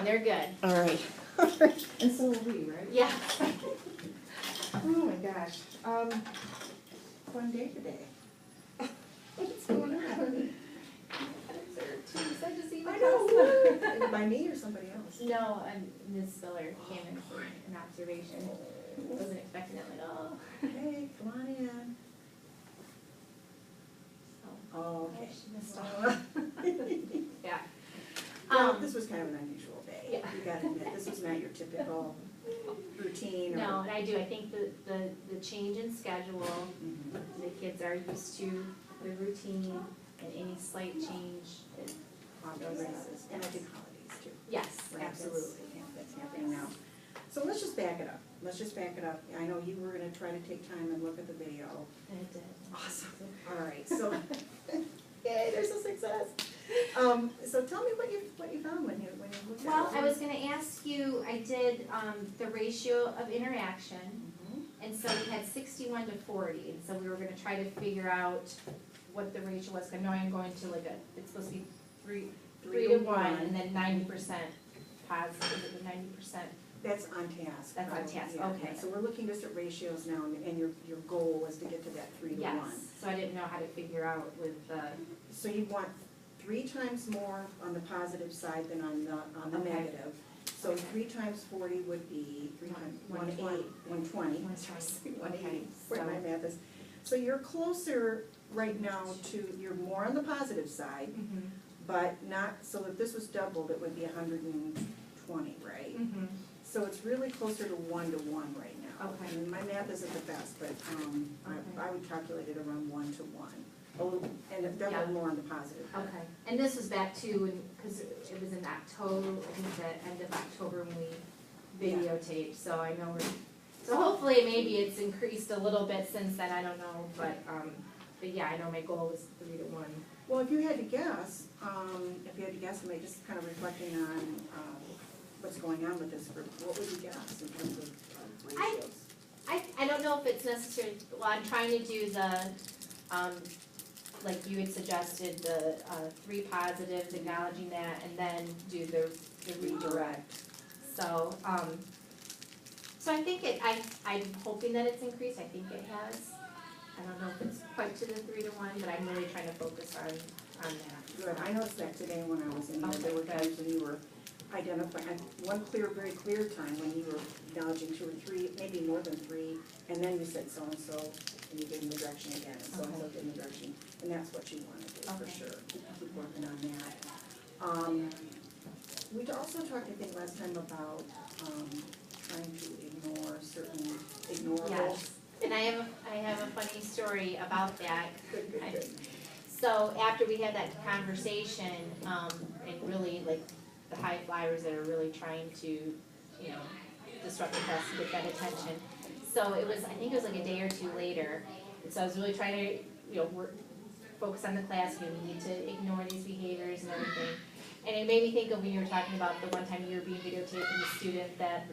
one, they're good. All right. And so will we, right? Yeah. Oh my gosh, fun day today. What's going on? I know, by me or somebody else? No, Ms. Spiller came in for an observation. Wasn't expecting it at all. Hey, come on in. Oh, okay. She missed all. Yeah. Well, this was kind of an unusual day. Yeah. You gotta admit, this was not your typical routine or. No, and I do, I think the change in schedule, the kids are used to the routine, and any slight change, it Holidays, and I think holidays too. yes, Right, absolutely. That's happening now. So let's just back it up. Let's just back it up. I know you were gonna try to take time and look at the video. And it did. Awesome. All right, so, yay, there's a success. So tell me what you found when you looked at it. Well, I was gonna ask you, I did, the ratio of interaction, Mhm. and so we had 61 to 40, and so we were gonna try to figure out what the ratio was. I know I'm going to like it's supposed to be three to one, and then 90% positive, is it the 90%? That's on task. That's on probably, task, yeah. okay. So we're looking just at ratios now, and your goal was to get to that 3 to 1. Yes, so I didn't know how to figure out with the, So you want 3 times more on the positive side than on the Okay. negative. So Okay. 3 times 40 would be 3 times 120. 120. 120. 180. Okay, Where my so- math is. So you're closer right now to, you're more on the positive side, but not, so if this was doubled, it would be 120, right? So it's really closer to 1 to 1 right now. Okay. I mean, my math isn't the best, but I would calculate it around 1 to 1. A little, and Yeah. double more on the positive. Okay, and this was back to, because it was in October, I think the end of October when we Yeah. videotaped, so I know so hopefully maybe it's increased a little bit since then, I don't know, but yeah, I know my goal was 3 to 1. Well, if you had to guess, I'm just kind of reflecting on what's going on with this group, what would you guess in terms of ratios? I don't know if it's necessary, well, I'm trying to do the, like you had suggested, the 3 positives, acknowledging that, and then do the redirect. So, so I think I'm hoping that it's increased, I think it has. I don't know if it's quite to the 3 to 1, but I'm really trying to focus on that. Good, I noticed that today when I was in there, there were Okay, times when you were identifying, one very clear time when you were acknowledging 2 or 3, maybe more than 3, and then you said so-and-so, and you gave them the direction again, and so-and-so gave them the direction, and that's what you want to do, for Okay. sure. Keep working on that. We also talked, I think, last time about trying to ignore certain ignorables. Yes, and I have a funny story about that. Good. So after we had that conversation, and really like the high flyers that are really trying to, disrupt the class to get that attention. So it was, I think it was like a day or 2 later, and so I was really trying to, focus on the class, we need to ignore these behaviors and everything. And it made me think of when you were talking about the one time you were being videotaped and the student that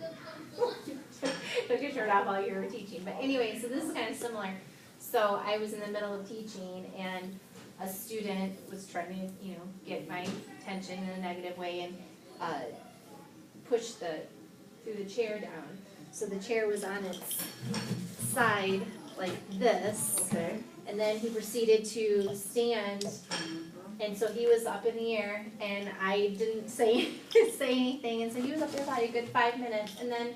took your shirt off while you were teaching. But anyway, so this is kind of similar. So I was in the middle of teaching and a student was trying to, get my attention in a negative way and push threw the chair down. So the chair was on its side like this. Okay. And then he proceeded to stand, and so he was up in the air, and I didn't say anything, and so he was up there about a good 5 minutes, and then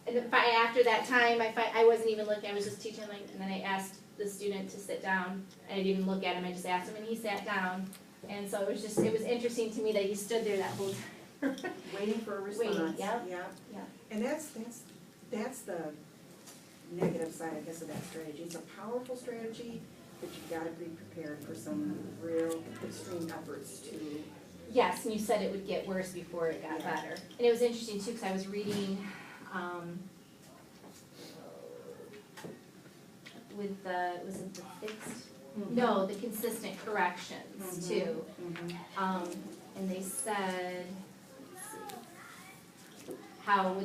after that time, I wasn't even looking, I was just teaching, and then I asked the student to sit down, and I didn't even look at him, I just asked him, and he sat down, and so it was interesting to me that he stood there that whole time. Waiting for a response. Waiting, yep. Yeah. And that's the negative side, I guess, of that strategy. It's a powerful strategy, but you've got to be prepared for some real extreme efforts to. Yes, and you said it would get worse before it got better. And it was interesting too, because I was reading, with was it the fixed? No, the consistent corrections too. And they said, let's see, how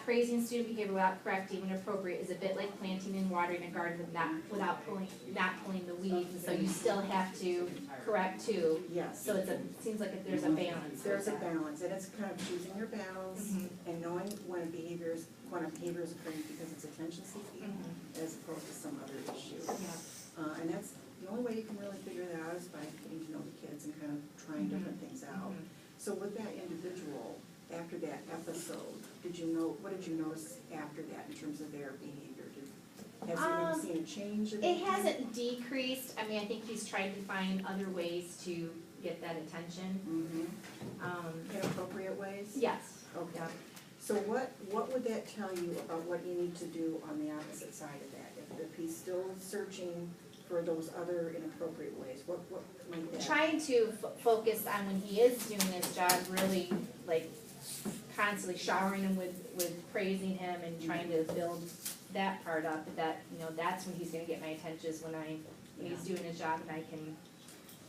praising student behavior without correcting when appropriate is a bit like planting and watering a garden without pulling the weeds, and so you still have to correct too. Yes. So it seems like there's a balance. There's a balance, and it's kind of choosing your battles and knowing when a behavior is occurring because it's attention seeking as opposed to some other issue. Yeah. And that's, the only way you can really figure that out is by getting to know the kids and kind of trying different things out. So with that individual, after that episode, what did you notice after that in terms of their behavior? Has he seen a change? It hasn't decreased. I mean, I think he's tried to find other ways to get that attention. Inappropriate ways? Yes. Okay. Yeah. So what would that tell you about what you need to do on the opposite side of that? If he's still searching for those other inappropriate ways, what might that? Trying to focus on when he is doing his job, really like constantly showering him with praising him and trying to build that part up, that, that's when he's gonna get my attention, is when he's doing his job and I can.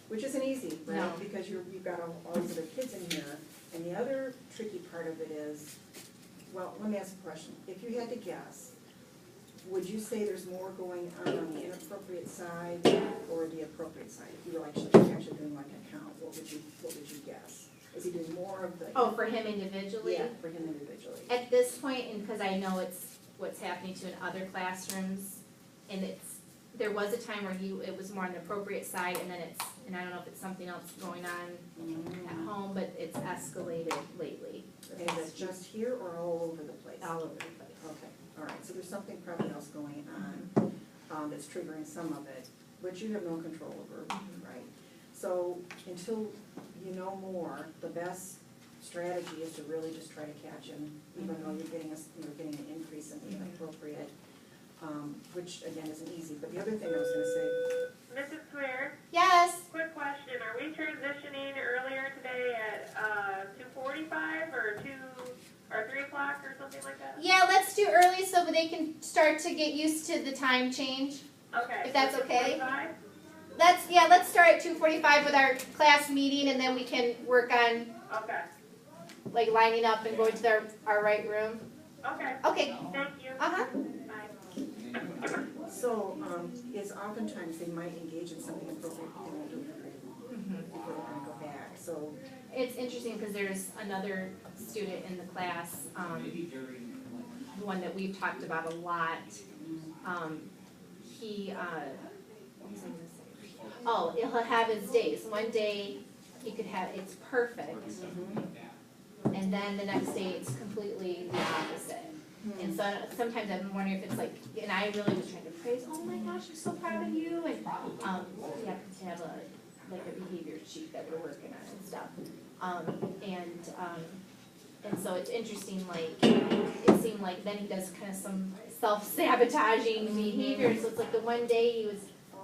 Which isn't easy, right? No. Because you've got all these other kids in here, and the other tricky part of it is, well, let me ask a question. If you had to guess, would you say there's more going on the inappropriate side or the appropriate side? If you were actually doing like a count, what would you guess? Is he doing more of the? Oh, for him individually? Yeah, for him individually. At this point, and because I know it's what's happening to in other classrooms, and there was a time where it was more on the appropriate side, and then and I don't know if it's something else going on at home, but it's escalated lately. And is it just here or all over the place? All over the place. Okay, all right, so there's something probably else going on that's triggering some of it, which you have no control over, right? So until you know more, the best strategy is to really just try to catch him, even though you're getting an increase in the inappropriate, which again isn't easy. But the other thing I was going to say, Mrs. Swear, Yes. quick question. Are we transitioning earlier today at 2:45 or 3 o'clock or something like that? Yeah, let's do early so they can start to get used to the time change. Okay. If that's so okay. 2:45? Let's start at 2:45 with our class meeting, and then we can work on Okay. like lining up and going to our right room. Okay. Okay. Thank you. Uh-huh. Bye. so is oftentimes they might engage in something appropriate but they won't do it before they're going to go back. So It's interesting because there's another student in the class, the one that we've talked about a lot. What was I gonna say? He'll have his days. One day he could have, it's perfect. And then the next day it's completely the opposite. And so sometimes I'm wondering if it's like, and I really was trying to praise, oh my gosh, I'm so proud of you. And we happen to have a behavior sheet that we're working on and stuff. And so it's interesting, like, it seemed like then he does kind of some self-sabotaging behavior. So it's like the one day he was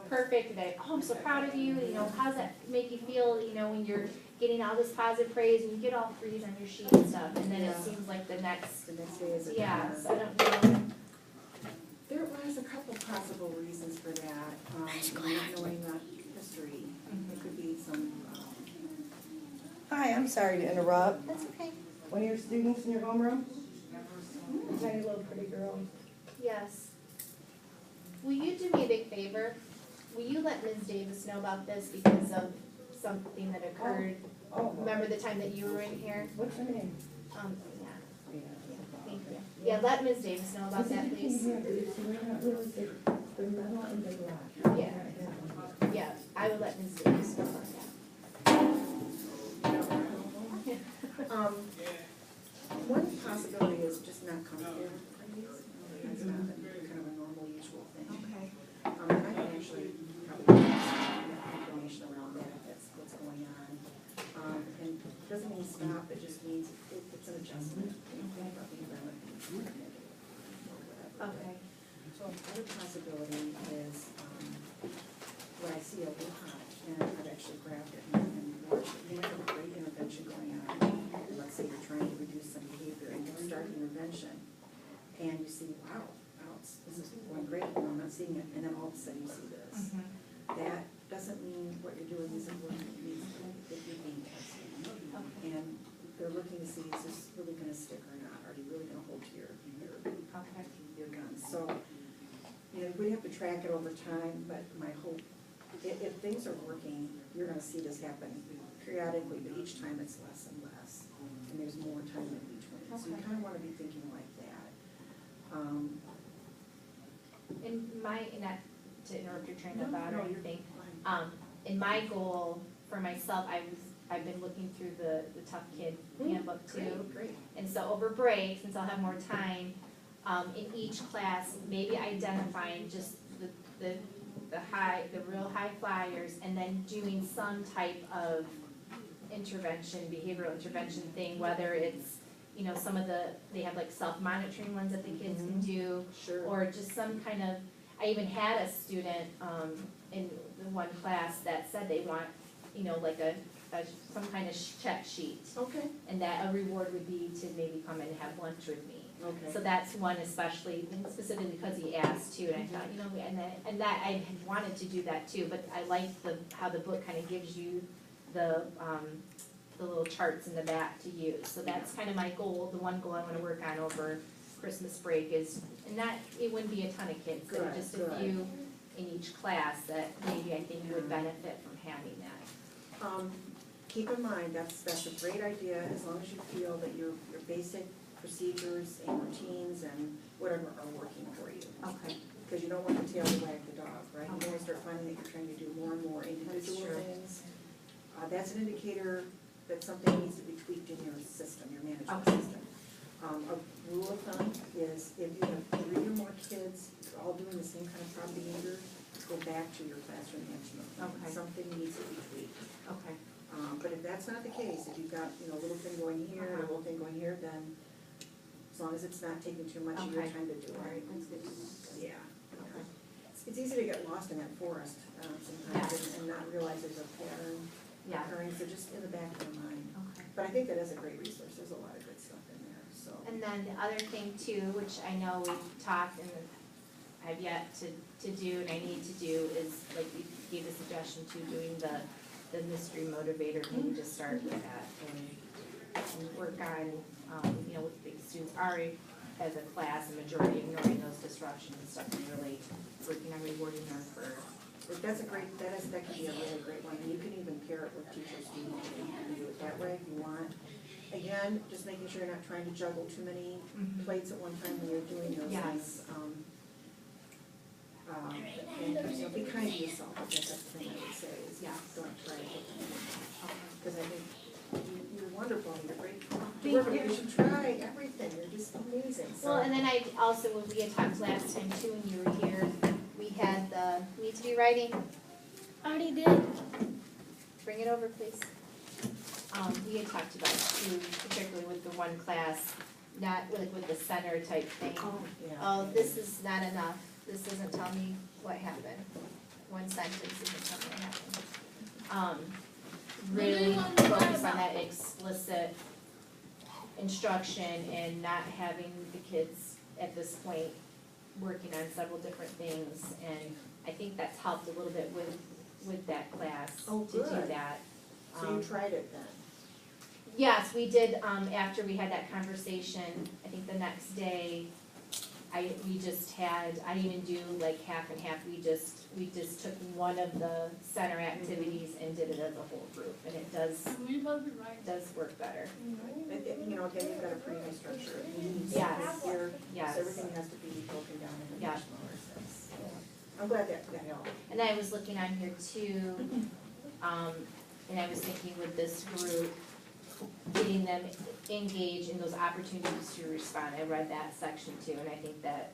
perfect, that, oh, I'm so proud of you, how does that make you feel, when you're getting all this positive praise and you get all threes on your sheet and stuff, and then it seems like the next day is a so I don't know. There was a couple possible reasons for that. Not knowing the history, it could be some. Hi, I'm sorry to interrupt. That's okay. One of your students in your homeroom? Tiny little pretty girl. Yes. Will you do me a big favor? Will you let Ms. Davis know about this because of something that occurred? Oh, Remember the time that you were in here? what's her name? Yeah, thank you. Yeah, let Ms. Davis know about that, please. The metal and the glass. Yeah, I will let Ms. Davis know about that. One possibility is just not comfortable with praise. That's not kind of a normal, usual thing. Okay. And I can actually probably get some information around that, if that's what's going on. And it doesn't mean stop, it just means it's an adjustment. About the environment or whatever. Okay. So another possibility is where I see a lot, and I've actually grabbed it and watched it. You might have a great intervention going on. Let's say you're trying to reduce some behavior and you start the intervention, and you see, wow, this is going great, I'm not seeing it, and then all of a sudden you see this. That doesn't mean what you're doing isn't working. It means that you're being tested. And they're looking to see, is this really going to stick or not? hard, you're really gonna hold to your Okay. guns. So, you know, we have to track it over time, but my hope, if things are working, you're gonna see this happen periodically, but each time it's less and less, and there's more time in between. So you Okay. kinda wanna be thinking like that. Not to interrupt your train of thought or No, you're anything, fine. in my goal for myself, I've been looking through the Tough Kid handbook too. Great. And so over break, since I'll have more time, in each class, maybe identifying just the real high flyers, and then doing some type of intervention, behavioral intervention thing, whether it's, you know, they have like self-monitoring ones that the kids can do, Sure. or just some kind of, I even had a student, in the one class that said they want, you know, like some kind of check sheet. Okay, And that a reward would be to maybe come and have lunch with me. okay. So that's one especially, and specifically because he asked too, and I thought, you know, and that I had wanted to do that too, but I like how the book kind of gives you the little charts in the back to use. So that's kind of my goal, the one goal I want to work on over Christmas break is, and that, it wouldn't be a ton of kids, so Good, just a good. few in each class that maybe I think would benefit from having that. Keep in mind, that's a great idea, as long as you feel that your basic procedures and routines and whatever are working for you. Okay. Because you don't want the tail to wag the dog, right? You Okay. want to start finding that you're trying to do more and more individual true. things. That's an indicator that something needs to be tweaked in your system, your management Okay. system. A rule of thumb is if you have 3 or more kids, they're all doing the same kind of problem behavior, go back to your classroom management plan. Okay. Something needs to be tweaked. Okay. But if that's not the case, if you've got, you know, a little thing going here, and a little thing going here, then as long as it's not taking too much of your Okay. time to do All right, it. that's good to know. Yeah. Okay. It's easy to get lost in that forest sometimes and not realize there's a pattern Yeah. occurring, so just in the back of your mind. Okay. But I think that is a great resource, there's a lot of good stuff in there, so. And then the other thing too, which I know we've talked and I've yet to do and I need to do is, like you gave the suggestion to doing the mystery motivator, maybe just start with that and work on, you know, with the students already as a class, a majority ignoring those disruptions and stuff, and really working on rewarding them for. That could be a really great one, and you can even pair it with teachers, students, you can do it that way if you want. Again, just making sure you're not trying to juggle too many plates at one time when you're doing those Yes. things. And, you know, be kind to yourself, I guess that's the thing I would say, is Yeah. don't try to hit them. Because I think you're wonderful, you're great. Thank you. You should try everything, you're just amazing, so. Well, and then I also, when we had talked last time too, when you were here, we had the, need to be writing, Already did. bring it over, please. We had talked about too, particularly with the one class, not with the center type thing. Yeah. Oh, this is not enough, this doesn't tell me what happened, one sentence doesn't tell me what happened. Really focus on that explicit instruction and not having the kids at this point working on several different things, and I think that's helped a little bit with that class Oh, to do good. that. So you tried it then? Yes, we did, after we had that conversation, I think the next day, I didn't do like half and half, we just took one of the center activities and did it as a whole group, and it does work better. You know, again, you've got a pretty nice structure. Yes. Here, Yes. so everything has to be broken down into Yeah. much smaller steps. So I'm glad that helped. And I was looking on here too, and I was thinking with this group, getting them engaged in those opportunities to respond. I read that section too, and I think that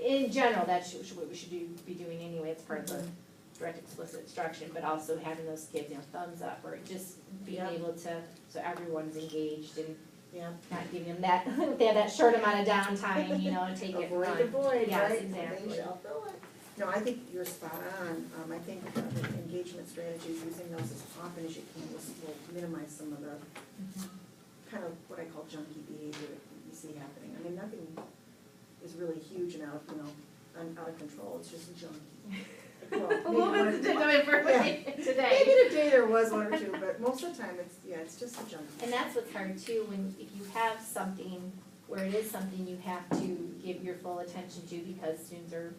in general, that's what we should be doing anyway. It's part of the direct explicit instruction, but also having those kids, you know, thumbs up, or just being Yeah. able to, so everyone's engaged and Yeah. not giving them that, they have that short amount of downtime, you know, and take it Avoid fun. the void, Yes, right? exactly. They shall fill it. No, I think you're spot on. I think the engagement strategies, using those as often as you can, will minimize some of the kind of what I call junky behavior that you see happening. I mean, nothing is really huge and out of control. It's just junky. Well, maybe Today. today there was one or two, but most of the time it's just a junky. And that's what's hard too, when, if you have something where it is something you have to give your full attention to because students are,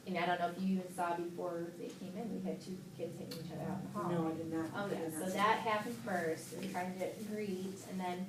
and I don't know if you even saw before they came in, we had 2 kids hitting each other out in the hall. No, I did not. Oh, I did yeah, not so see that happened first, we tried to greet, and then